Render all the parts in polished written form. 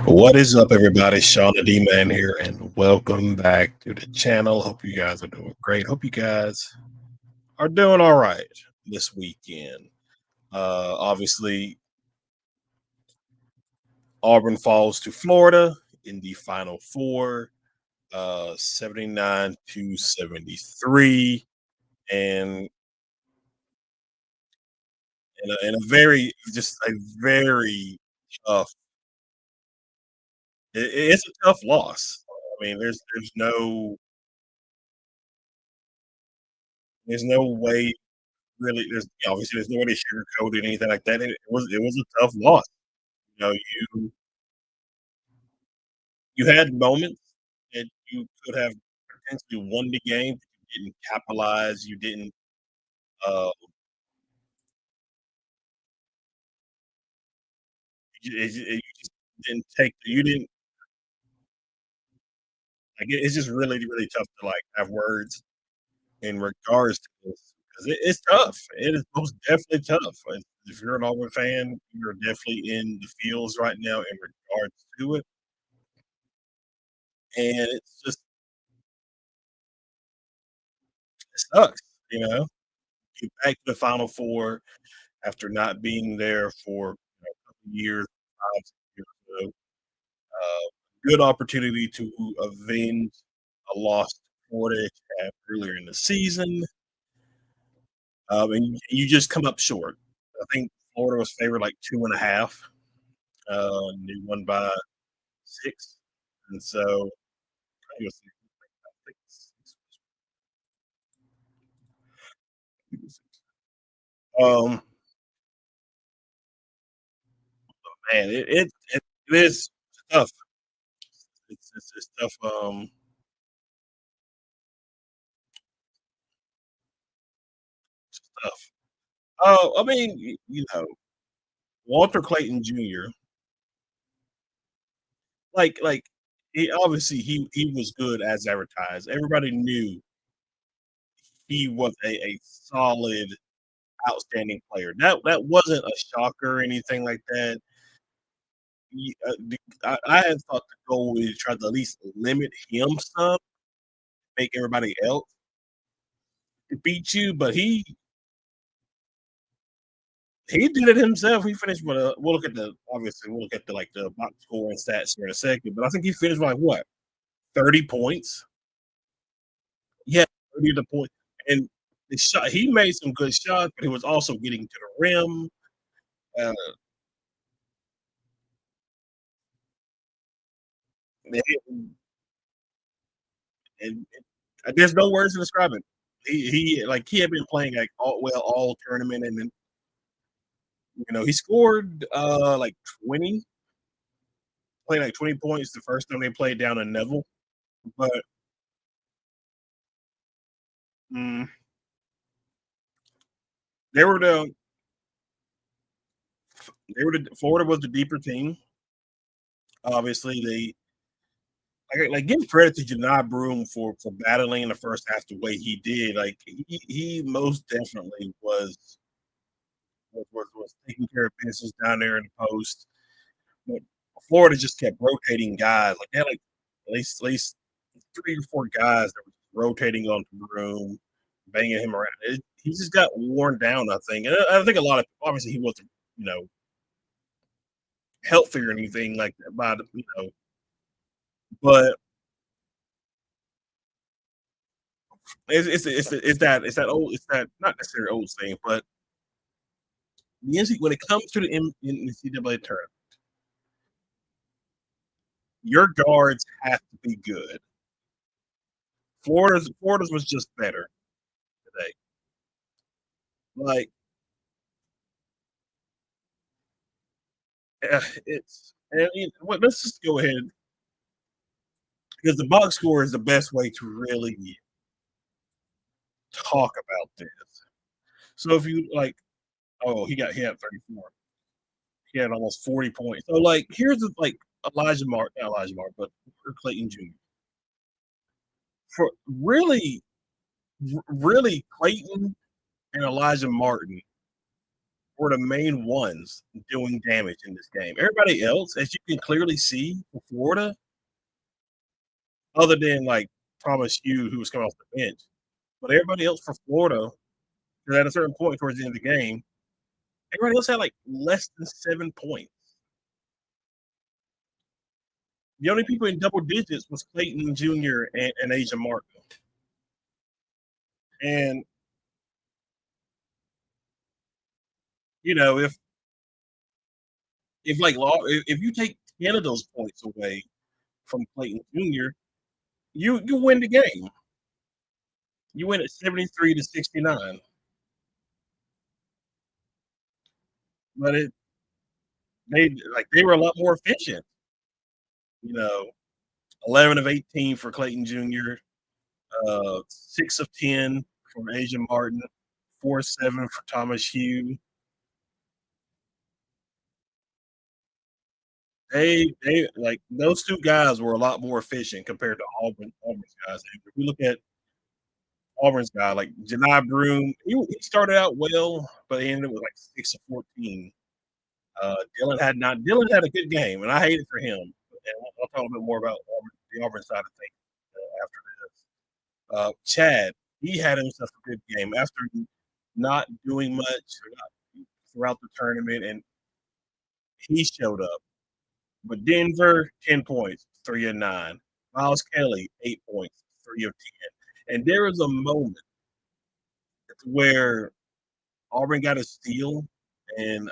What is up, everybody? Sean the D Man here, and welcome back to the channel. Hope you guys are doing great. Hope you guys are doing all right this weekend. Obviously, Auburn falls to Florida in the Final Four, 79-73, and in a very just a very tough. It's a tough loss. I mean, there's no way really. There's obviously there's no way to sugarcoat it, anything like that. It was a tough loss. You had moments that you could have potentially won the game, but you didn't capitalize. You didn't. Uh, you just didn't take. You didn't. Like it's just really really tough to like have words in regards to this because it's tough. It is most definitely tough. If you're an Auburn fan, you're definitely in the fields right now in regards to it, and it's just it sucks. You know, get back to the Final Four after not being there for a couple years, 5, 6 years ago. Good opportunity to avenge a loss to Florida had earlier in the season, and you just come up short. I think Florida was favored like 2.5, and they won by 6, and so I think it was, I think it was 6. Um, man, it is tough. It's tough. It's tough. Oh, I mean, Walter Clayton Jr. Like he obviously he was good as advertised. Everybody knew he was a solid, outstanding player. That wasn't a shocker or anything like that. I had thought the goal was to try to at least limit him some, make everybody else beat you, but he did it himself. He finished with a. We'll look at the obviously we'll look at the like the box score and stats here in a second, but I think he finished with like what 30 points. Yeah, 30 the point, and the shot he made some good shots, but he was also getting to the rim. Uh, and there's no words to describe it. He had been playing like all tournament, and then he scored like 20, played like 20 points the first time they played down in Neville, but mm, they were the Florida was the deeper team. Obviously, they like give credit to Janai Broom for battling in the first half the way he did. Like he most definitely was taking care of business down there in the post. But Florida just kept rotating guys. Like they had like at least 3 or 4 guys that were rotating onto Broom, banging him around. He just got worn down, I think. And I think a lot of obviously he wasn't you know healthy or anything like that, but it's that old it's that not necessarily old saying, but when it comes to the NCAA tournament, your guards have to be good. Florida's was just better today. Like it's and let's just go ahead because the box score is the best way to really talk about this. So if you like, oh, he had 34. He had almost 40 points. So like, here's the like not Elijah Mark, but Clayton Jr. For really Clayton and Elijah Martin were the main ones doing damage in this game. Everybody else, as you can clearly see for Florida, other than, like, Thomas Hugh, who was coming off the bench, but everybody else for Florida, 'cause at a certain point towards the end of the game, everybody else had, like, less than 7 points. The only people in double digits was Clayton Jr. and Asia Martin. And, you know, if like law if you take 10 of those points away from Clayton Jr., you win the game. You win at 73 to 69. But they were a lot more efficient, you know. 11 of 18 for Clayton Jr., 6 of 10 from Asia Martin, 4-7 for Thomas Hugh. They like those 2 guys were a lot more efficient compared to Auburn's guys. If we look at Auburn's guy, like Janai Broome, he started out well, but he ended up with like 6 of 14. Dylan had a good game, and I hate it for him. And I'll talk a little bit more about the Auburn side of things after this. Chad, he had himself a good game after not doing much throughout the tournament, and he showed up. But Denver, 10 points, 3 of 9. Miles Kelly, 8 points, 3 of 10. And there was a moment where Auburn got a steal, and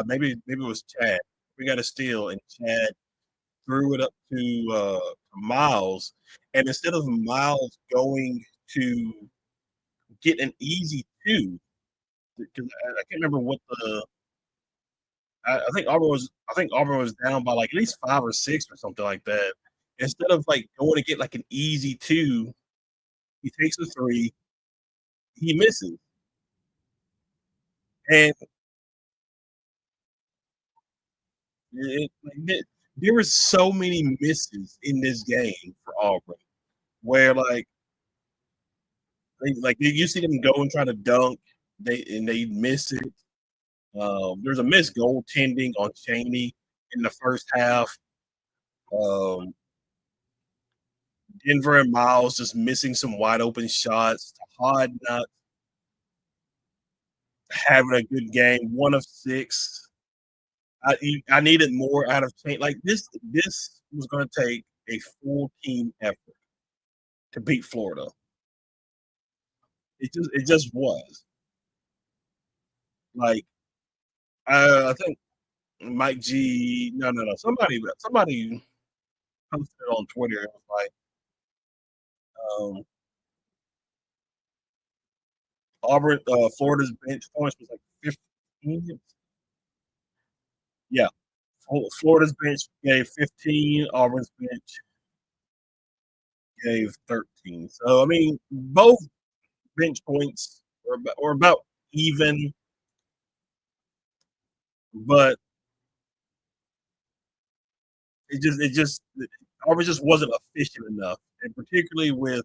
maybe it was Chad. We got a steal, and Chad threw it up to Miles, and instead of Miles going to get an easy 2, because I can't remember what the I think Auburn was down by, like, at least 5 or 6 or something like that. Instead of, like, going to get, like, an easy 2, he takes a 3, he misses, and there were so many misses in this game for Auburn where, you see them go and try to dunk, they miss it. There's a missed goaltending on Chaney in the first half. Um, Denver and Miles just missing some wide open shots. Todd not having a good game, 1 of 6. I needed more out of Chaney. Like this was going to take a full team effort to beat Florida. It just was. Like I think Mike G. No. Somebody posted it on Twitter. It was like um, Florida's bench points was like 15. Yeah, Florida's bench gave 15. Auburn's bench gave 13. So I mean, both bench points were about even, but it just Auburn just wasn't efficient enough, and particularly with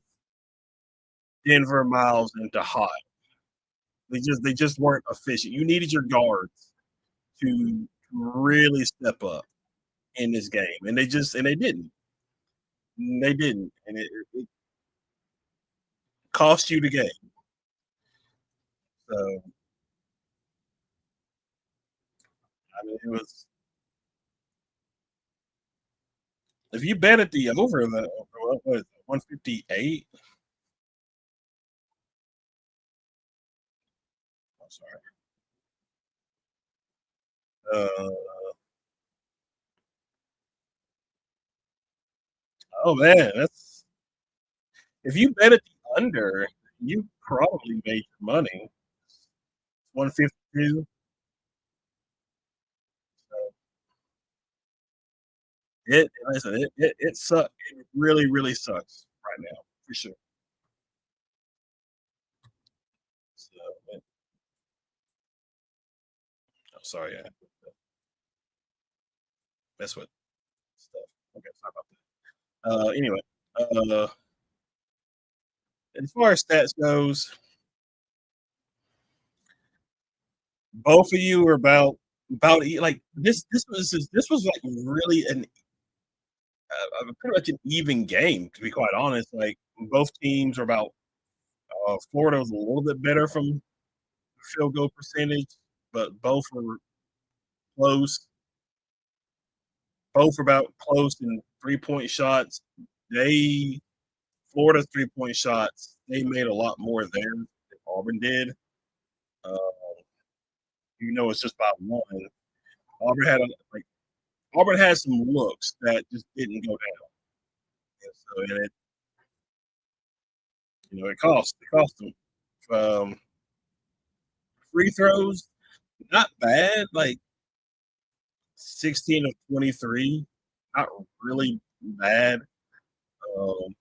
Denver, Miles, and Tahai. They just weren't efficient. You needed your guards to really step up in this game, and they didn't. They didn't, and it cost you the game. So I mean, it was if you bet at the over the what was it, 158. I'm sorry. Uh, oh man, that's if you bet at the under, you probably made your money. 152. So listen, it sucks. It really, really sucks right now, for sure. So, I'm sorry, I mess with stuff. Okay, sorry about that. Anyway, uh, as far as stats goes, both of you are like this was like really pretty much an even game, to be quite honest. Like both teams are about Florida was a little bit better from field goal percentage, but close. Both were about close in 3-point shots. They Florida's 3-point shots, they made a lot more there than Auburn did. Uh, it's just by one. Auburn had a, like Auburn had some looks that just didn't go down. And it cost them. Free throws, not bad. Like 16 of 23, not really bad. Um,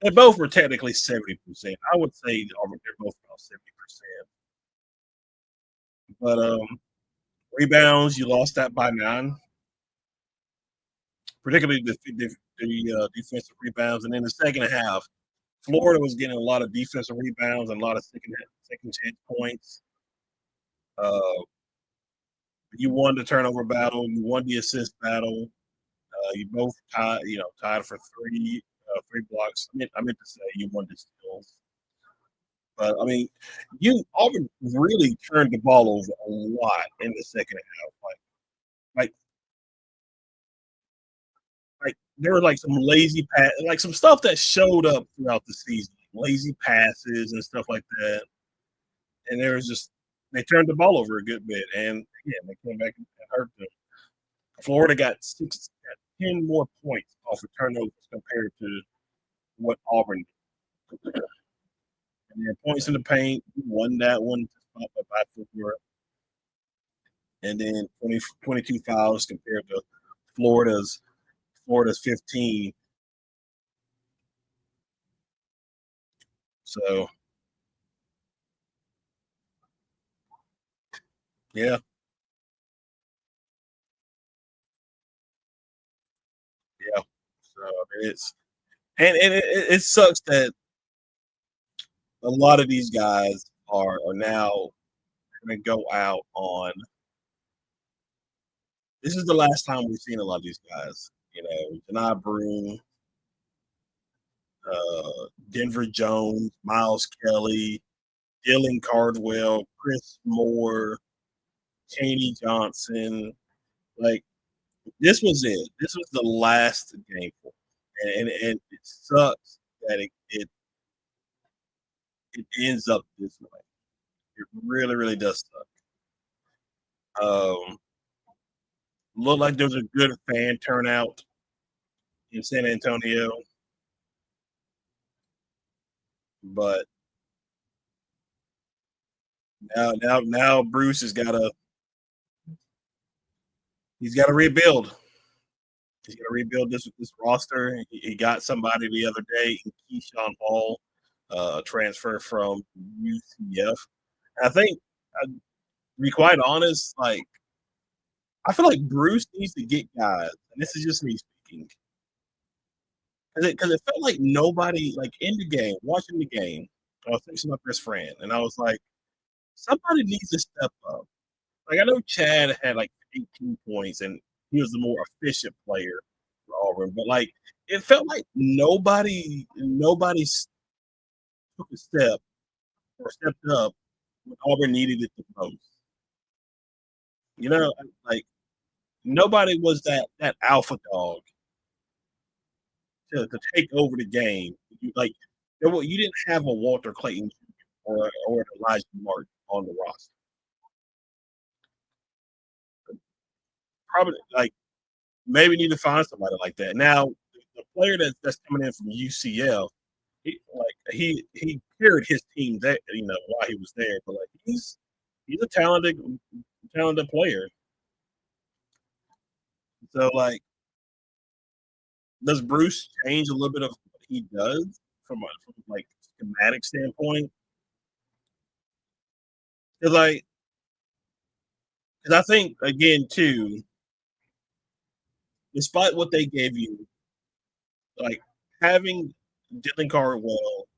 they both were technically 70%. I would say they're both about 70%. But rebounds, you lost that by 9, particularly the defensive rebounds. And in the second half, Florida was getting a lot of defensive rebounds and a lot of second chance points. Uh, you won the turnover battle. You won the assist battle. You both tied for three blocks. I meant to say you won the steals. But I mean, you Auburn really turned the ball over a lot in the second half. Like there were like some like some stuff that showed up throughout the season, lazy passes and stuff like that. And there was just they turned the ball over a good bit, and again they came back and hurt them. Florida got 10 more points off of turnovers compared to what Auburn did. And then points in the paint, we won that one by 4, and then 22 fouls compared to Florida's Florida's 15. So yeah, yeah. So it sucks that a lot of these guys are now going to go out on. This is the last time we've seen a lot of these guys. Janai Broom, Denver Jones, Miles Kelly, Dylan Cardwell, Chris Moore, Chaney Johnson. Like this was it. This was the last game for him. And it sucks that it ends up this way. It really, really does suck. Looked like there was a good fan turnout in San Antonio, but now Bruce he's got to rebuild. He's got to rebuild this roster. He got somebody the other day, Keyshawn Hall, transfer from UCF. I think, to be quite honest, like I feel like Bruce needs to get guys, and this is just me speaking, because it felt like nobody, like in the game, watching the game. I was texting my best friend, and I was like, somebody needs to step up. Like I know Chad had like 18 points, and he was the more efficient player for Auburn, but like it felt like nobody took a step or stepped up when Auburn needed it the most. Like nobody was that alpha dog to take over the game. You didn't have a Walter Clayton or an Elijah Martin on the roster. Probably like maybe need to find somebody like that. Now the player that's coming in from UCF, he carried his team that while he was there, but like he's a talented player. So like, does Bruce change a little bit of what he does from like schematic standpoint? Because like, because I think again too, despite what they gave you, like having Dylan Cardwell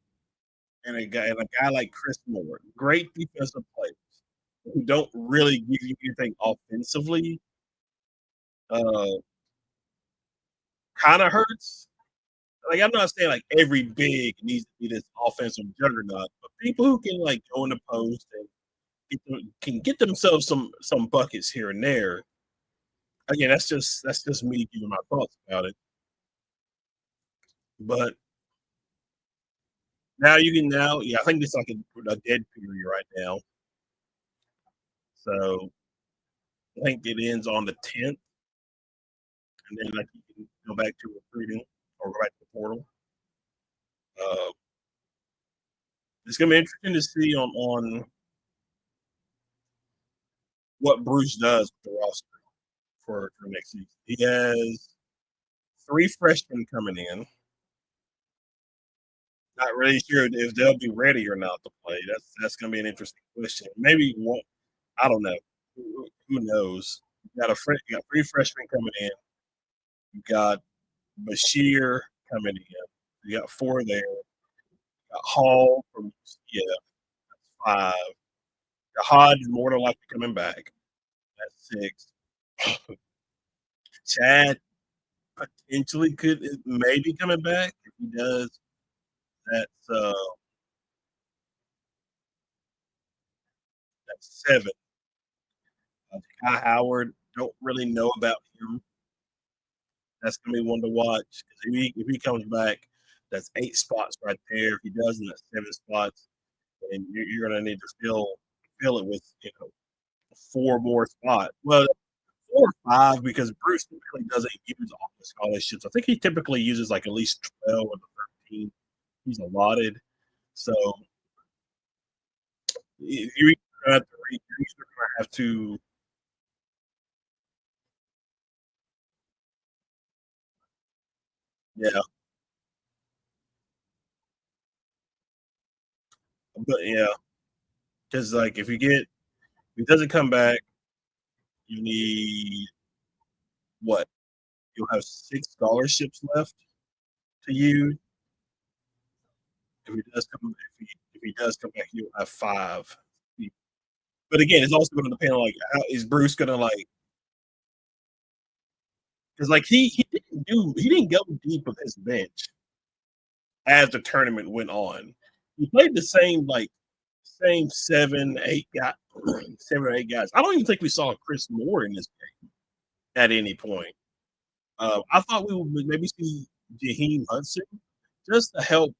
and a guy like Chris Moore, great defensive players. who don't really give you anything offensively, uh, kinda hurts. Like, I'm not saying, like, every big needs to be this offensive juggernaut, but people who can, like, go in the post and can get themselves some buckets here and there. Again, that's just me giving my thoughts about it. But yeah, I think it's like a dead period right now. So I think it ends on the 10th, and then like you can go back to recruiting or go back to the portal. Uh, it's gonna be interesting to see on what Bruce does with the roster for next season. He has 3 freshmen coming in. Not really sure if they'll be ready or not to play. That's gonna be an interesting question. Maybe one. I don't know. Who knows? You got 3 freshmen coming in. You got Bashir coming in. You got 4 there. You got Hall from yeah, that's 5. Hodge is more than likely coming back. That's 6. Chad potentially could maybe coming back. If he does, that's 7. Kai Howard, don't really know about him. That's gonna be one to watch because if he comes back, that's 8 spots right there. If he doesn't, that's 7 spots, and you're gonna need to fill it with 4 more spots. Well, 4 or 5 because Bruce typically doesn't use all the scholarships. I think he typically uses like at least 12 of the 13 he's allotted. So you're either gonna have to yeah, but yeah, because like if he doesn't come back, you need what? You'll have 6 scholarships left to use. If he does come back, you'll have 5. But again, it's also gonna depend on, like, how is Bruce gonna, like, because like, he didn't go deep with his bench as the tournament went on. He played the same 7, 8 guy 7 or 8 guys. I don't even think we saw Chris Moore in this game at any point. I thought we would maybe see Jaheim Hudson just to help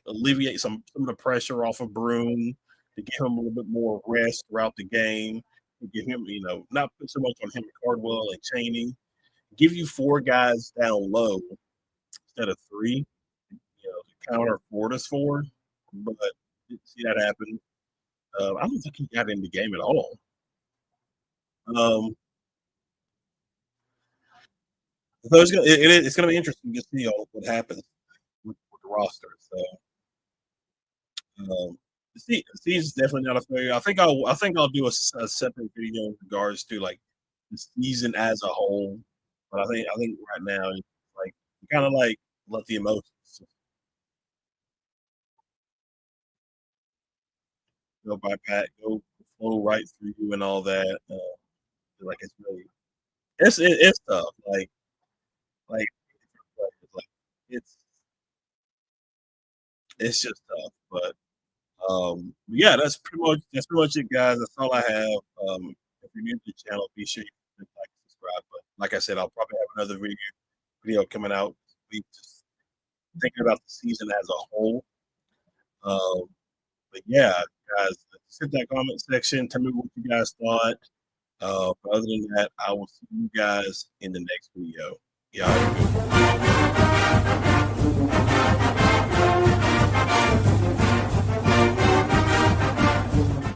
alleviate some of the pressure off of Broom, to give him a little bit more rest throughout the game, to give him, not put so much on him and Cardwell and Chaney. Give you 4 guys down low instead of 3, to counter Florida's 4. But didn't see that happen. I don't think he got in the game at all. Um, so it's gonna be interesting to see what happens with the roster. So the season's definitely not a failure. I think I'll do a separate video in regards to like the season as a whole. But I think right now it's like kind of like let the emotions go flow right through you and all that. Like it's tough. Like like it's it's just tough. But yeah, that's pretty much it, guys. That's all I have. If you're new to the channel, be sure you like and subscribe. But like I said, I'll probably have another video coming out this week, just thinking about the season as a whole. Um, but yeah, guys, hit that comment section. Tell me what you guys thought. But other than that, I will see you guys in the next video. Yeah, have a good one.